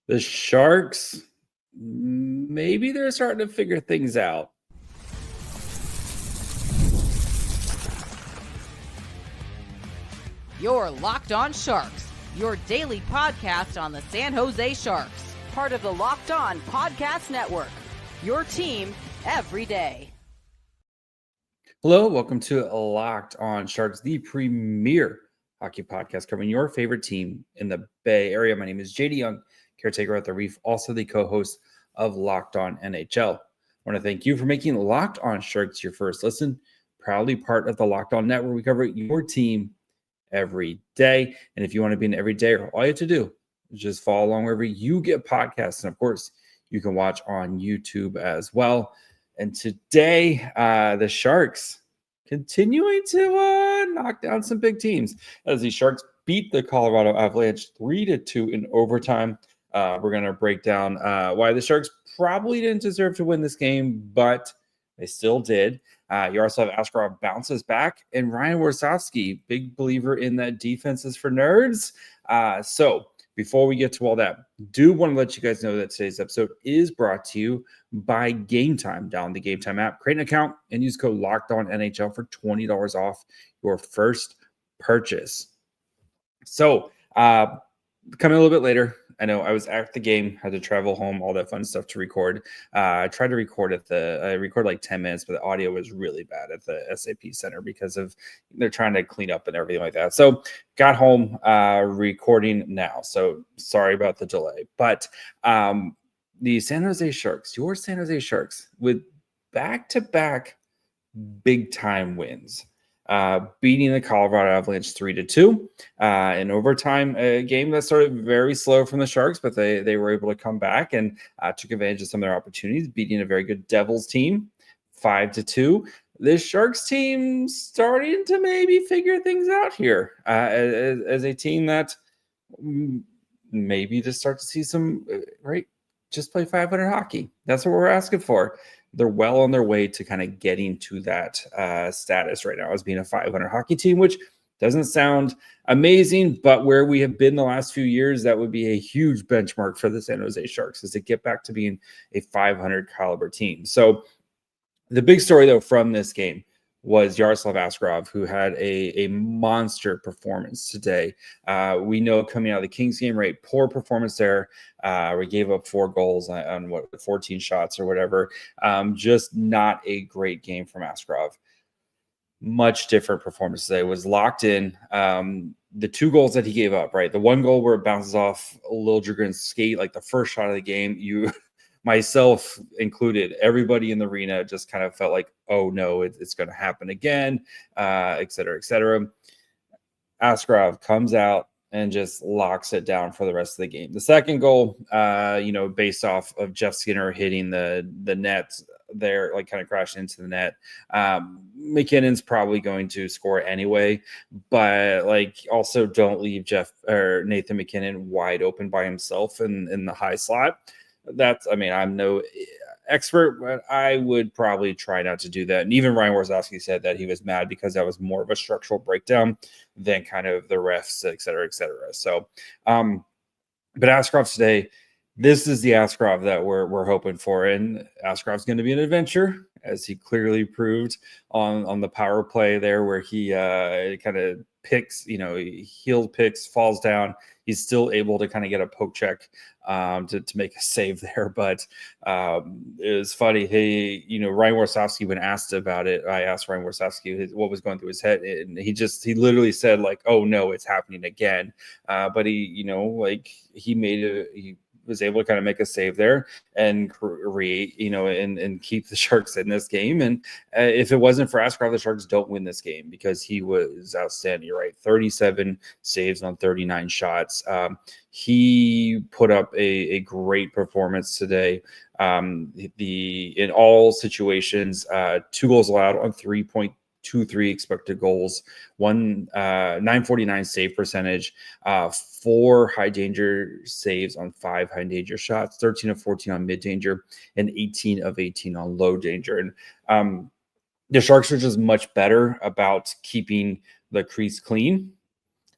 The Sharks, maybe they're starting to figure things out. You're Locked On Sharks, your daily podcast on the San Jose Sharks, part of the Locked On Podcast Network, your team every day. Hello, welcome to Locked On Sharks, the premier hockey podcast covering your favorite team in the Bay Area. My name is JD Young, caretaker at the Reef, also the co-host of Locked On NHL. I want to thank you for making Locked On Sharks your first listen. Proudly part of the Locked On Network. We cover your team every day. And if you want to be an everydayer, all you have to do is just follow along wherever you get podcasts. And of course, you can watch on YouTube as well. And today, the Sharks continuing to knock down some big teams as the Sharks beat the Colorado Avalanche 3-2 in overtime. We're going to break down why the Sharks probably didn't deserve to win this game, but they still did. Yaroslav Askarov bounces back, and Ryan Warsofsky, big believer in that defense is for nerds. So before we get to all that, do want to let you guys know that today's episode is brought to you by Game Time. Download the Game Time app, create an account, and use code LOCKEDONNHL for $20 off your first purchase. So coming a little bit later, I know I was at the game, had to travel home, all that fun stuff to record. I tried to record I recorded like 10 minutes, but the audio was really bad at the SAP Center because of they're trying to clean up and everything like that. So got home, recording now. So sorry about the delay. But the San Jose Sharks, your San Jose Sharks, with back-to-back big-time wins. Beating the Colorado Avalanche 3-2 in overtime, a game that started very slow from the Sharks, but they were able to come back and took advantage of some of their opportunities, beating a very good Devils team 5-2. This Sharks team starting to maybe figure things out here as a team that maybe to start to see some just play 500 hockey. That's what we're asking for. They're well on their way to kind of getting to that status right now as being a 500 hockey team, which doesn't sound amazing, but where we have been the last few years, that would be a huge benchmark for the San Jose Sharks is to get back to being a 500 caliber team. So the big story, though, from this game was Yaroslav Askarov, who had a monster performance today. We know coming out of the Kings game, right? Poor performance there. We gave up 4 goals on 14 shots or whatever. Just not a great game from Askarov. Much different performance today. Was locked in. The 2 goals that he gave up, right? The 1 goal where it bounces off Liljegren's skate, like the first shot of the game, myself included, everybody in the arena just kind of felt like, oh no, it's going to happen again, et cetera, et cetera. Askarov comes out and just locks it down for the rest of the game. The second goal, based off of Jeff Skinner hitting the net there, like kind of crashing into the net. MacKinnon's probably going to score anyway, but like also don't leave Nathan MacKinnon wide open by himself in the high slot. I'm no expert, but I would probably try not to do that. And even Ryan Warsofsky said that he was mad because that was more of a structural breakdown than kind of the refs, et cetera, et cetera. So, but Askarov today, this is the Askarov that we're hoping for. And Askarov's going to be an adventure, as he clearly proved on the power play there, where he kind of picks, heel picks, falls down. He's still able to kind of get a poke check to make a save there. But it was funny. Ryan Warsofsky, when asked about it, I asked Ryan Warsofsky what was going through his head. And he literally said like, oh no, it's happening again. But he was able to kind of make a save there and create, and keep the Sharks in this game. And if it wasn't for Askarov, the Sharks don't win this game because he was outstanding. You're right. 37 saves on 39 shots. He put up a great performance today. In all situations, 2 goals allowed on 3.23 expected goals, 949 save percentage, 4 high danger saves on 5 high danger shots, 13 of 14 on mid danger, and 18 of 18 on low danger. And the Sharks are just much better about keeping the crease clean,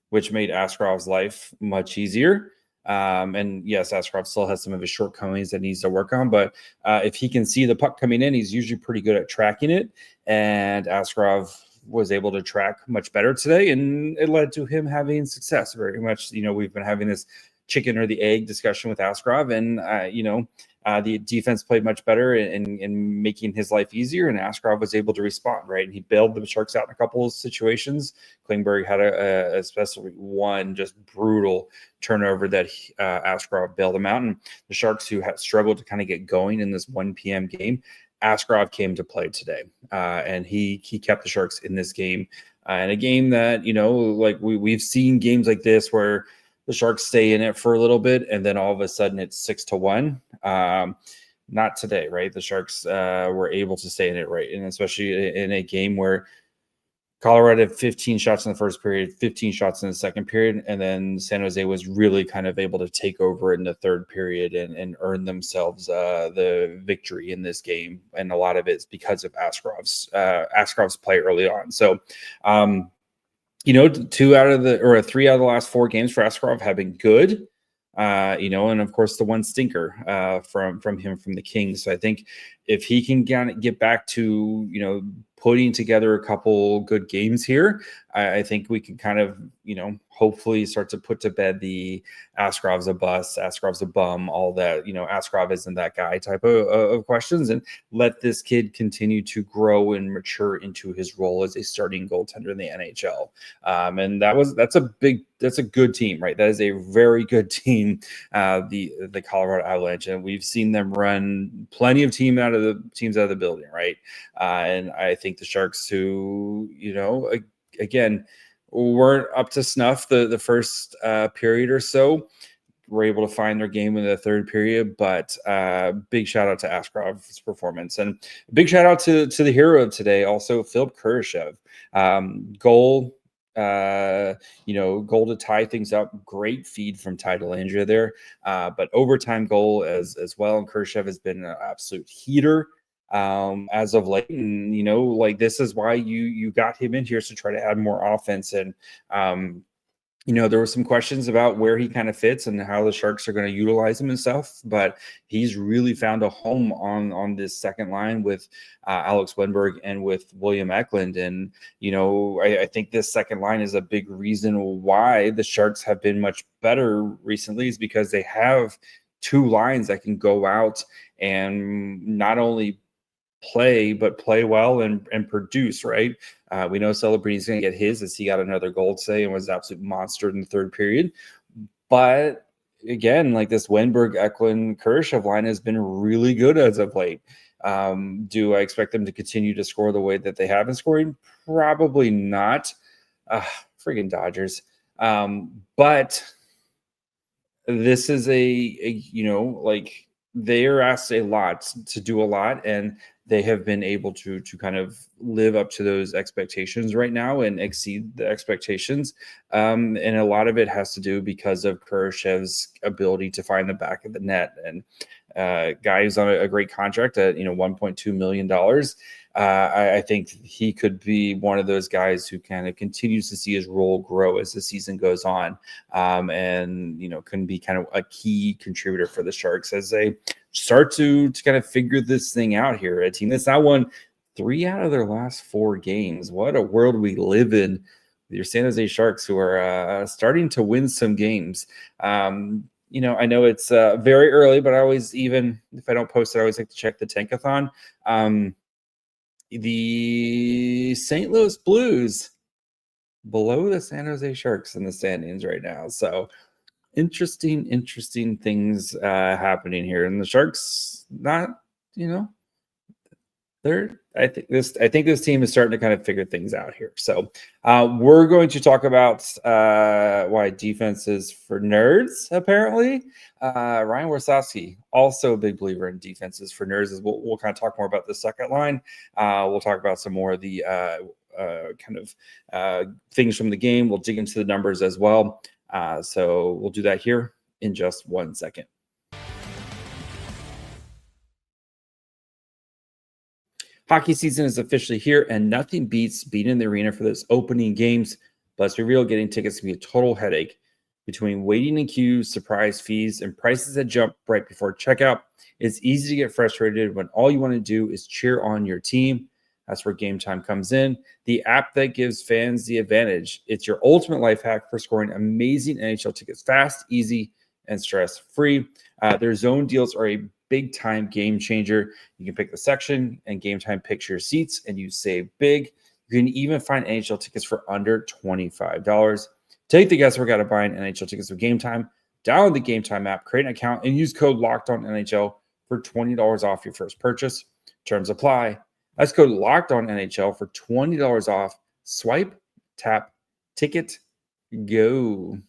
which made Askarov's life much easier. And yes, Askarov still has some of his shortcomings that needs to work on, but if he can see the puck coming in, he's usually pretty good at tracking it. And Askarov was able to track much better today, and it led to him having success. Very much, we've been having this chicken or the egg discussion with Askarov, and the defense played much better in making his life easier, and Askarov was able to respond, right? And he bailed the Sharks out in a couple of situations. Klingberg had especially one just brutal turnover that Askarov bailed him out, and the Sharks, who had struggled to kind of get going in this 1 p.m. game, Askarov came to play today, and he kept the Sharks in this game, and a game that, like we've seen games like this where the Sharks stay in it for a little bit, and then all of a sudden it's 6-1. Not today, right? The Sharks were able to stay in it, right? And especially in a game where Colorado had 15 shots in the first period, 15 shots in the second period, and then San Jose was really kind of able to take over in the third period and earn themselves the victory in this game. And a lot of it's because of Askarov's play early on. So, 3 out of the last 4 games for Askarov have been good. And of course the one stinker from him from the Kings. So I think if he can get back to, putting together a couple good games here, I think we can kind of, hopefully start to put to bed the Askarov's a bust, Askarov's a bum, all that, Askarov isn't that guy type of questions, and let this kid continue to grow and mature into his role as a starting goaltender in the NHL. And that's a good team, right? That is a very good team, the Colorado Avalanche, and we've seen them run plenty of teams out of the building, right? And I think the Sharks, who, again, weren't up to snuff the first period or so, were able to find their game in the third period. But big shout out to Askarov's performance, and big shout out to the hero of today, also Philipp Kurashev. Goal to tie things up. Great feed from Ty Dellandrea there, but overtime goal as well. And Kurashev has been an absolute heater as of late, and this is why you got him in here to try to add more offense. And there were some questions about where he kind of fits and how the Sharks are going to utilize him and stuff, but he's really found a home on this second line with Alex Wennberg and with William Eklund. And I think this second line is a big reason why the Sharks have been much better recently, is because they have 2 lines that can go out and not only play, but play well and produce, right? We know Celebrini's going to get his, as he got another goal today and was an absolute monster in the third period. But again, like this Wennberg, Eklund, Kurashev line has been really good as of late. Do I expect them to continue to score the way that they have been scoring? Probably not. Friggin' Dodgers. But this is they are asked a lot to do a lot, and they have been able to kind of live up to those expectations right now and exceed the expectations. And a lot of it has to do because of Kurashev's ability to find the back of the net. And guy who's on a great contract at $1.2 million. I think he could be one of those guys who kind of continues to see his role grow as the season goes on, and can be kind of a key contributor for the Sharks as they start to kind of figure this thing out here. A team that's now won 3 out of their last 4 games. What a world we live in. Your San Jose Sharks, who are starting to win some games. I know it's very early, but I always, even if I don't post it, I always like to check the Tankathon. The St. Louis Blues below the San Jose Sharks in the standings right now. So interesting things happening here. And the Sharks, not, I think this team is starting to kind of figure things out here. So we're going to talk about why defense is for nerds, apparently. Ryan Warsofsky, also a big believer in defenses for nerds. We'll kind of talk more about the second line. We'll talk about some more of the things from the game. We'll dig into the numbers as well. So we'll do that here in just 1 second. Hockey season is officially here, and nothing beats being in the arena for those opening games. But let's be real, getting tickets can be a total headache. Between waiting in queues, surprise fees, and prices that jump right before checkout, it's easy to get frustrated when all you want to do is cheer on your team. That's where Game Time comes in, the app that gives fans the advantage. It's your ultimate life hack for scoring amazing NHL tickets fast, easy, and stress-free. Their zone deals are a big-time game changer. You can pick the section, and Game Time picks your seats, and you save big. You can even find NHL tickets for under $25. Take the guesswork out of buying NHL tickets with Game Time. Download the Game Time app, create an account, and use code LOCKEDONNHL for $20 off your first purchase. Terms apply. That's code LOCKEDONNHL for $20 off. Swipe, tap, ticket, go.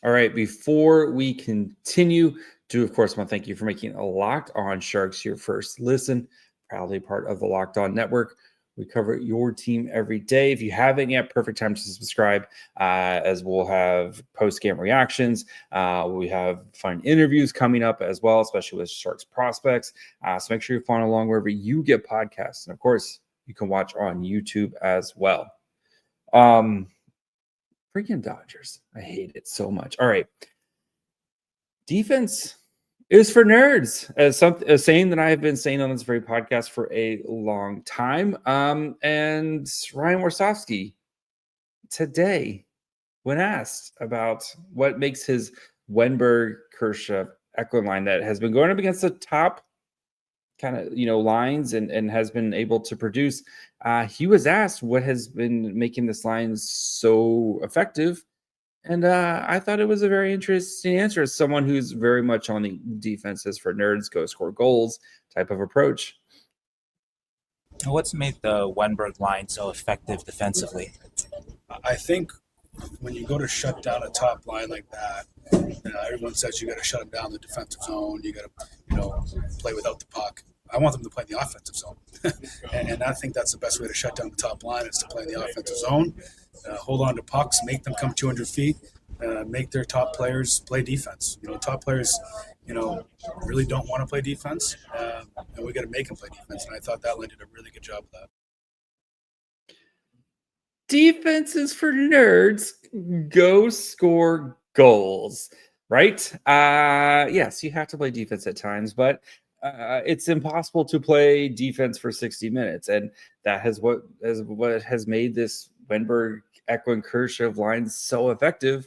All right, before we continue, of course, want to thank you for making a Locked On Sharks your first listen. Proudly part of the Locked On Network. We cover your team every day. If you haven't yet, perfect time to subscribe, as we'll have post-game reactions. We have fun interviews coming up as well, especially with Sharks prospects. So make sure you follow along wherever you get podcasts. And, of course, you can watch on YouTube as well. Freaking Dodgers. I hate it so much. All right. Defense is for nerds, a saying that I have been saying on this very podcast for a long time. And Ryan Warsofsky today, when asked about what makes his Wennberg, Kurashev, Eklund line that has been going up against the top kind of, lines and has been able to produce, he was asked what has been making this line so effective. And I thought it was a very interesting answer as someone who's very much on the defenses for nerds, go score goals type of approach. What's made the Wennberg line so effective defensively? I think when you go to shut down a top line like that, everyone says you got to shut them down in the defensive zone. You got to, play without the puck. I want them to play in the offensive zone. and I think that's the best way to shut down the top line is to play in the offensive zone, hold on to pucks, make them come 200 feet, make their top players play defense. Top players, really don't want to play defense, and we got to make them play defense. And I thought that line did a really good job of that. Defense is for nerds. Go score goals, right? Yes, you have to play defense at times, but it's impossible to play defense for 60 minutes. And that is what has made this Wennberg, Eklund, Kurashev line so effective,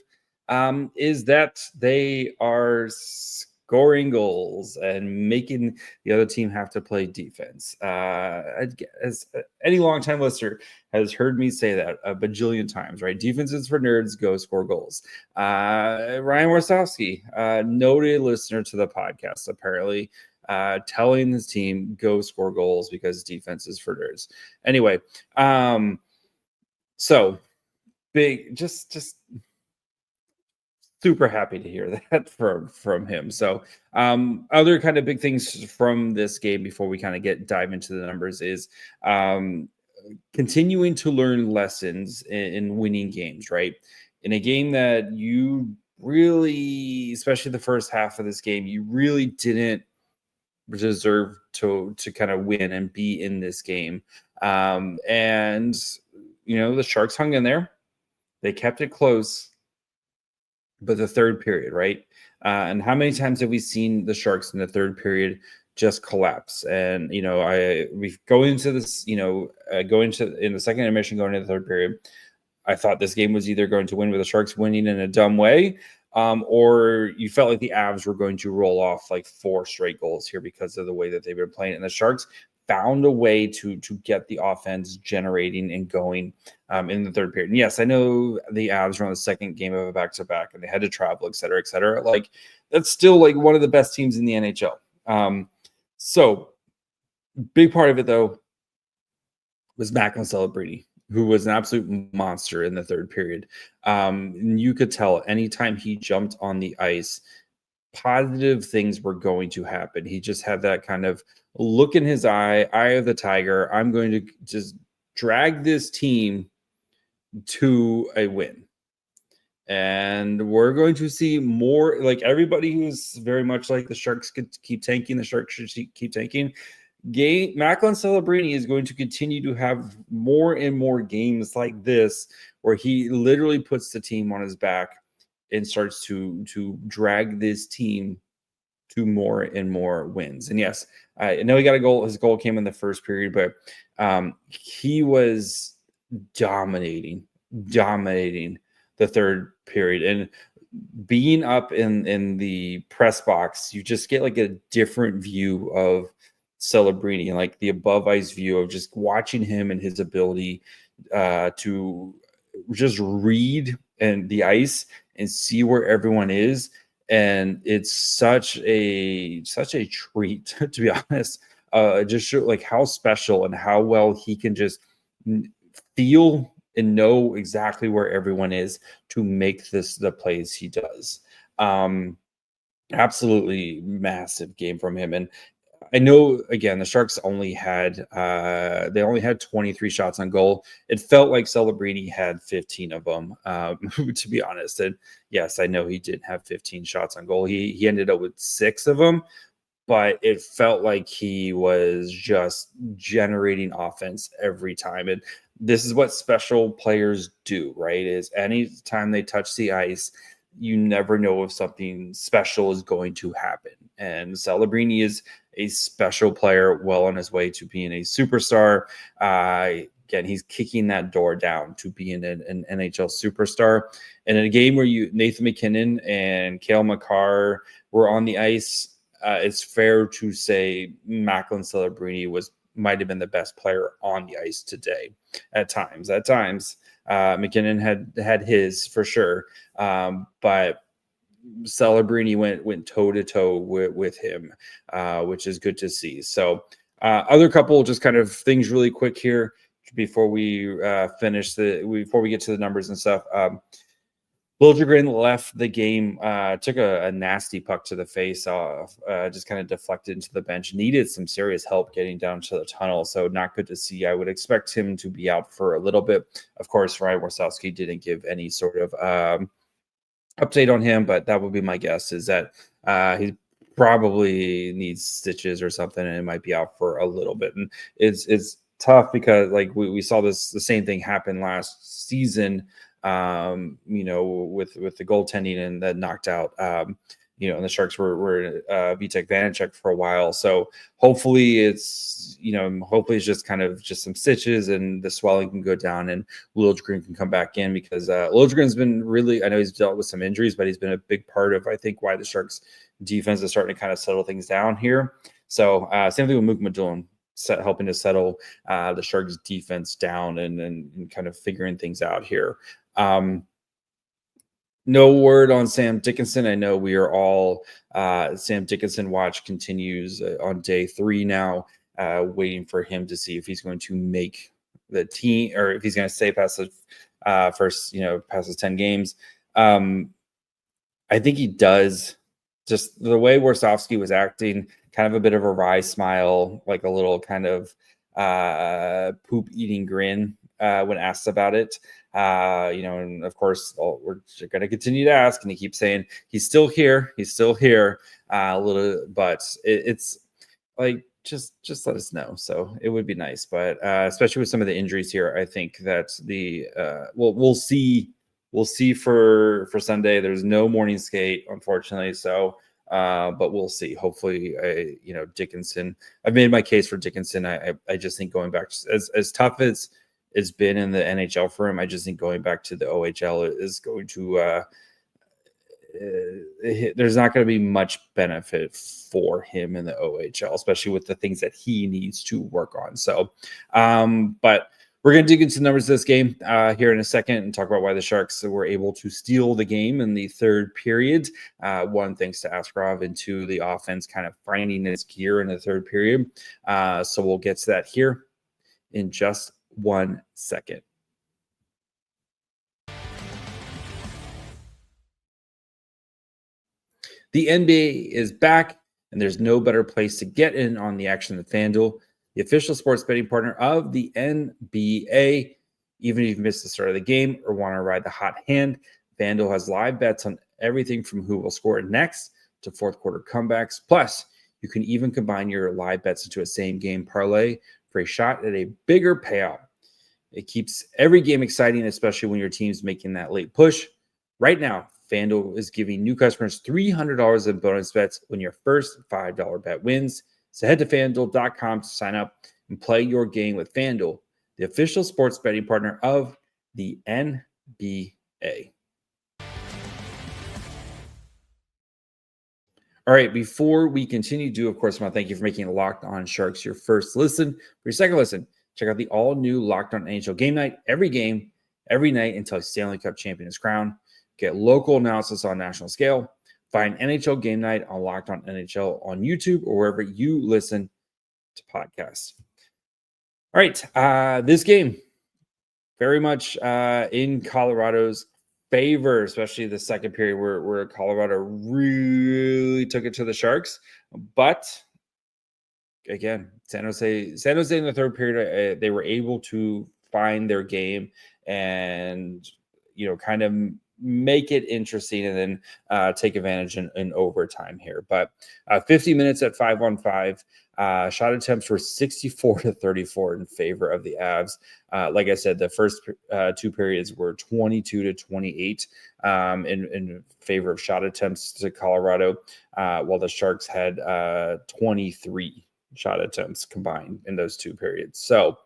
is that they are scoring goals and making the other team have to play defense. As any longtime listener has heard me say that a bajillion times, right? Defense is for nerds, go score goals. Ryan Warsofsky, noted listener to the podcast, apparently, telling his team go score goals because defense is for nerds. Anyway, so big, just super happy to hear that from him. So other kind of big things from this game before we kind of dive into the numbers is continuing to learn lessons in winning games, right? In a game that you really, especially the first half of this game, you really didn't deserve to kind of win and be in this game. And the Sharks hung in there. They kept it close. But the third period, right? And how many times have we seen the Sharks in the third period just collapse? And, we go into this, in the second intermission, going into the third period, I thought this game was either going to win with the Sharks winning in a dumb way, or you felt like the Avs were going to roll off like 4 straight goals here because of the way that they've been playing. And the Sharks found a way to get the offense generating and going in the third period. And yes, I know the Avs were on the second game of a back-to-back and they had to travel, et cetera, et cetera. Like, that's still like one of the best teams in the NHL. So big part of it, though, was Makar Celebrini, who was an absolute monster in the third period. And you could tell anytime he jumped on the ice, positive things were going to happen. He just had that kind of look in his eye of the tiger. I'm going to just drag this team to a win. And we're going to see more, like everybody who's very much like the Sharks could keep tanking. The Sharks should keep tanking. Macklin Celebrini is going to continue to have more and more games like this, where he literally puts the team on his back and starts to drag this team to more and more wins. And yes, I know he got a goal. His goal came in the first period, but he was dominating the third period. And being up in the press box, you just get like a different view of Celebrini, like the above ice view of just watching him and his ability to just read and the ice and see where everyone is. And it's such a treat, to be honest. Just show like how special and how well he can just feel and know exactly where everyone is to make the plays he does. Absolutely massive game from him. And I know, again, the Sharks only had 23 shots on goal. It felt like Celebrini had 15 of them, to be honest. And yes, I know he did have 15 shots on goal. He ended up with 6 of them, but it felt like he was just generating offense every time. And this is what special players do, right? Is anytime they touch the ice, you never know if something special is going to happen. And Celebrini is a special player, well on his way to being a superstar. Again, he's kicking that door down to being an NHL superstar. And in a game where Nathan MacKinnon and Cale Makar were on the ice, it's fair to say Macklin Celebrini might have been the best player on the ice today. At times, MacKinnon had his for sure, but Celebrini went toe to toe with him, which is good to see. So, other couple just kind of things really quick here before we before we get to the numbers and stuff. Liljegren left the game, took a nasty puck to the face off, just kind of deflected into the bench. Needed some serious help getting down to the tunnel, so not good to see. I would expect him to be out for a little bit. Of course, Ryan Warsowski didn't give any sort of update on him, but that would be my guess, is that he probably needs stitches or something, and it might be out for a little bit. And it's tough because like we saw the same thing happen last season, with the goaltending, and that knocked out, and the Sharks were Vitek Vanacek for a while. So hopefully it's just kind of just some stitches and the swelling can go down and Liljegren can come back in, because Liljegren's been really, I know he's dealt with some injuries, but he's been a big part of, I think, why the Sharks defense is starting to kind of settle things down here. So same thing with Mook Madulin, helping to settle the Sharks defense down and kind of figuring things out here. No word on Sam Dickinson. I know we are all Sam Dickinson watch continues on day 3 now, waiting for him to see if he's going to make the team or if he's going to stay past the past his 10 games. I think he does. Just the way Warsowski was acting, kind of a bit of a wry smile, like a little kind of poop eating grin when asked about it. And of course, we're going to continue to ask, and he keeps saying he's still here, a little, but it's like just let us know. So it would be nice, but especially with some of the injuries here, I think that we'll see for Sunday. There's no morning skate, unfortunately, so but we'll see. Hopefully, Dickinson. I've made my case for Dickinson. I just think going back, as tough as it's been in the NHL for him, I just think going back to the OHL is going to there's not going to be much benefit for him in the OHL, especially with the things that he needs to work on. So, but we're going to dig into the numbers of this game here in a second and talk about why the Sharks were able to steal the game in the third period. One, thanks to Askarov, and two, the offense kind of finding its gear in the third period. So we'll get to that here in just 1 second. The NBA is back, and there's no better place to get in on the action than FanDuel, the official sports betting partner of the NBA. Even if you missed the start of the game or want to ride the hot hand, FanDuel has live bets on everything from who will score next to fourth quarter comebacks. Plus, You can even combine your live bets into a same game parlay for a shot at a bigger payout. It keeps every game exciting, especially when your team's making that late push. Right now, FanDuel is giving new customers $300 in bonus bets when your first $5 bet wins. So head to FanDuel.com to sign up and play your game with FanDuel, the official sports betting partner of the NBA. All right, before we continue, of course, want to thank you for making Locked On Sharks your first listen. For your second listen, check out the all-new Locked On NHL Game Night. Every game, every night until a Stanley Cup champion is crowned. Get local analysis on national scale. Find NHL Game Night on Locked On NHL on YouTube or wherever you listen to podcasts. All right, this game, very much in Colorado's favor, especially the second period where Colorado really took it to the Sharks. But again, San Jose in the third period, they were able to find their game and, kind of make it interesting and then take advantage in overtime here. But 50 minutes at 5-on-5, shot attempts were 64-34 in favor of the Avs. Like I said, the first two periods were 22-28 in favor of shot attempts to Colorado, while the Sharks had 23 shot attempts combined in those two periods. So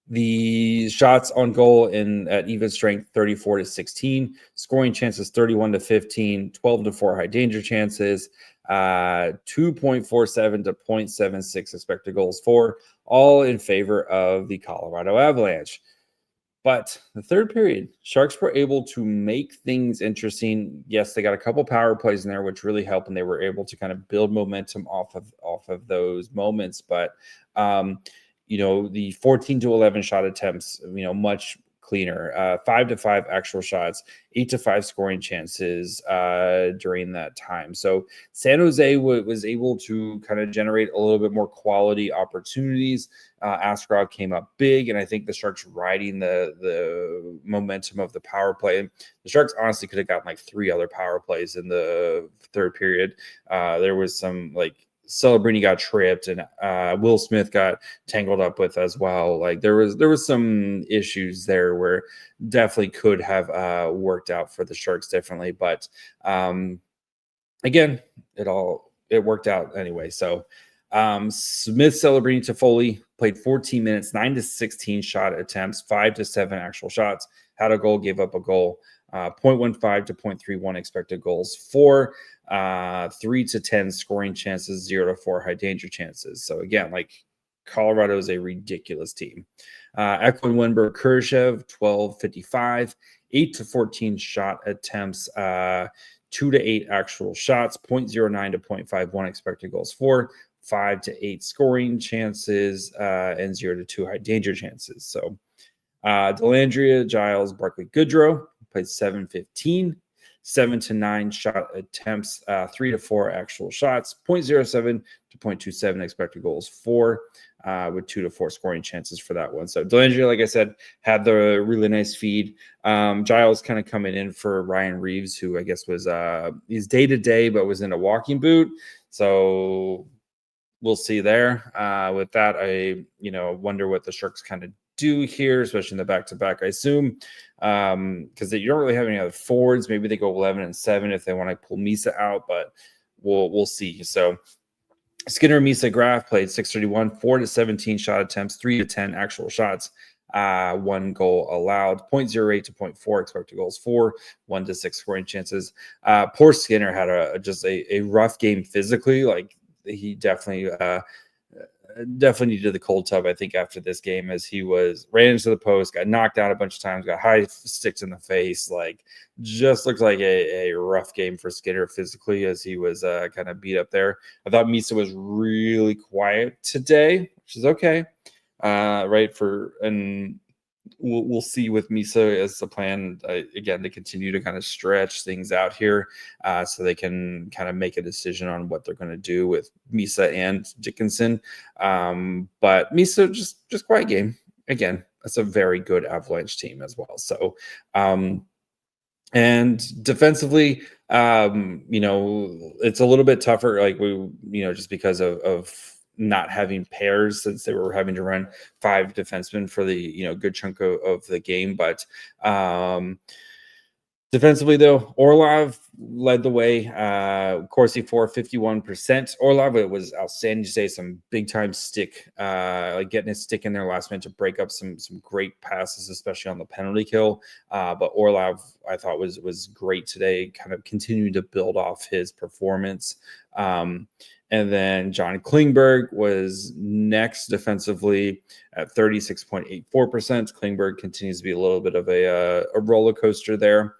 the shots on goal at even strength, 34-16, scoring chances 31-15, 12-4 high danger chances, 2.47 to 0.76 expected goals for, all in favor of the Colorado Avalanche. But the third period, Sharks were able to make things interesting. Yes, they got a couple power plays in there, which really helped, and they were able to kind of build momentum off of those moments. But the 14-11 shot attempts, much cleaner, 5-5 actual shots, 8-5 scoring chances during that time. So San Jose was able to kind of generate a little bit more quality opportunities. Askarov came up big, and I think the Sharks riding the momentum of the power play. The Sharks honestly could have gotten like 3 other power plays in the third period. There was some Celebrini got tripped, and Will Smith got tangled up with as well. Like there was some issues there where definitely could have worked out for the Sharks differently, but again, it worked out anyway. So Smith, Celebrini, Toffoli played 14 minutes, 9-16 shot attempts, 5-7 actual shots, had a goal, gave up a goal. 0.15 to 0.31 expected goals for, 3-10 scoring chances, 0-4 high danger chances. So again, Colorado is a ridiculous team. Eklund, Wennberg, Kurashev, 12-55, 8-14 shot attempts, 2-8 actual shots, 0.09 to 0.51 expected goals for, 5-8 scoring chances, and 0-2 high danger chances. So Dellandrea, Giles, Barclay Goodrow played 7-15, 7-9 shot attempts, 3-4 actual shots, 0.07 to 0.27 expected goals for, with 2-4 scoring chances for that one. So Dellandrea, like I said, had the really nice feed. Giles kind of coming in for Ryan Reeves, who I guess was he's day-to-day, but was in a walking boot. So we'll see there. With that, I wonder what the Sharks kind of do here, especially in the back-to-back, I assume, because you don't really have any other forwards. Maybe they go 11-7 if they want to pull Misa out, but we'll see. So Skinner, Misa, Graf played 6-31, 4-17 shot attempts, 3-10 actual shots, 1 goal allowed, 0.08 to 0.4 expected goals for, 1-6 scoring chances. Poor Skinner had just a rough game physically. He definitely needed the cold tub, I think, after this game, as he ran into the post, got knocked out a bunch of times, got high sticks in the face. Just looked like a rough game for Skinner physically, as he was kind of beat up there. I thought Misa was really quiet today, which is okay. And we'll see with Misa as the plan, again, to continue to kind of stretch things out here, so they can kind of make a decision on what they're going to do with Misa and Dickinson. But Misa, just quiet game. Again, that's a very good Avalanche team as well. So, and defensively, It's a little bit tougher, like just because of not having pairs, since they were having to run 5 defensemen for the good chunk of the game. But defensively, though, Orlov led the way. Corsi for 51%. Orlov, it was outstanding to say, some big time stick, like getting his stick in there last minute to break up some great passes, especially on the penalty kill. But Orlov, I thought was great today, kind of continuing to build off his performance. And then John Klingberg was next defensively at 36.84%. Klingberg continues to be a little bit of a roller coaster there.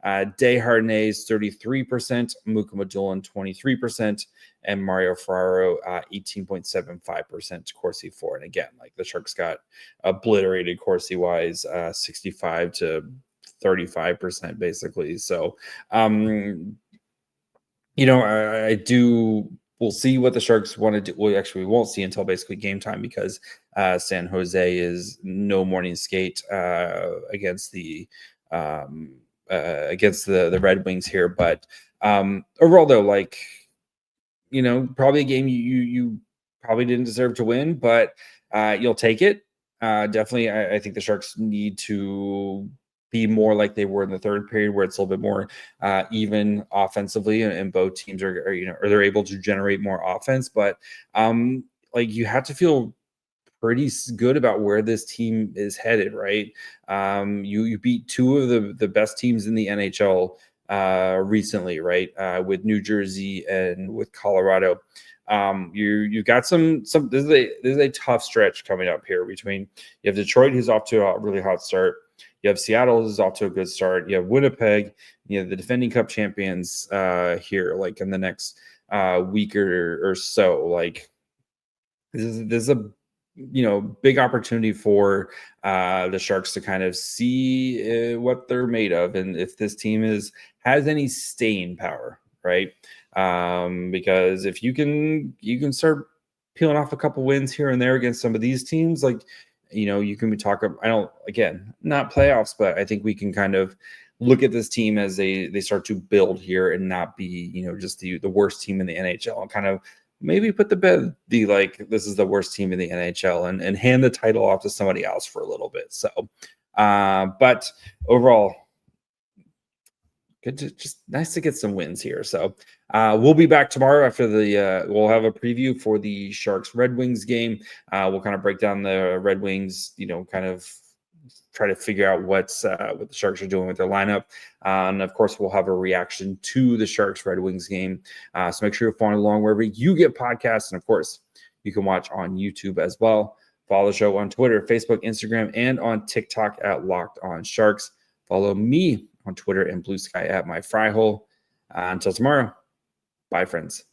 Desharnais 33%, Muka Madulin 23%, and Mario Ferraro 18.75% Corsi for. And again, like the Sharks got obliterated Corsi wise, 65 to 35% basically. So, we'll see what the Sharks want to do. Well, actually, we won't see until basically game time, because San Jose is no morning skate against the Red Wings here. But overall, though, probably a game you probably didn't deserve to win, but you'll take it. Definitely, I think the Sharks need to be more like they were in the third period, where it's a little bit more even offensively, and both teams are they're able to generate more offense. But you have to feel pretty good about where this team is headed, right? You beat 2 of the best teams in the NHL recently, right? With New Jersey and with Colorado. You got some. This is a tough stretch coming up here. Between, you have Detroit, who's off to a really hot start. You have Seattle, who's off to a good start. You have Winnipeg, the defending Cup champions here, like in the next week or so. Like this is a big opportunity for the Sharks to kind of see what they're made of, and if this team has any staying power, right? Because if you can start peeling off a couple wins here and there against some of these teams, you can be talking. Not playoffs, but I think we can kind of look at this team as they start to build here, and not be just the worst team in the NHL, and kind of maybe put to bed this is the worst team in the NHL, and hand the title off to somebody else for a little bit. So, but overall, just nice to get some wins here. So we'll be back tomorrow after we'll have a preview for the Sharks Red Wings game. We'll kind of break down the Red Wings, kind of try to figure out what the Sharks are doing with their lineup. And of course, we'll have a reaction to the Sharks Red Wings game. So make sure you follow along wherever you get podcasts. And of course, you can watch on YouTube as well. Follow the show on Twitter, Facebook, Instagram, and on TikTok at Locked On Sharks. Follow me on Twitter and Blue Sky at My Fry Hole. Until tomorrow, bye, friends.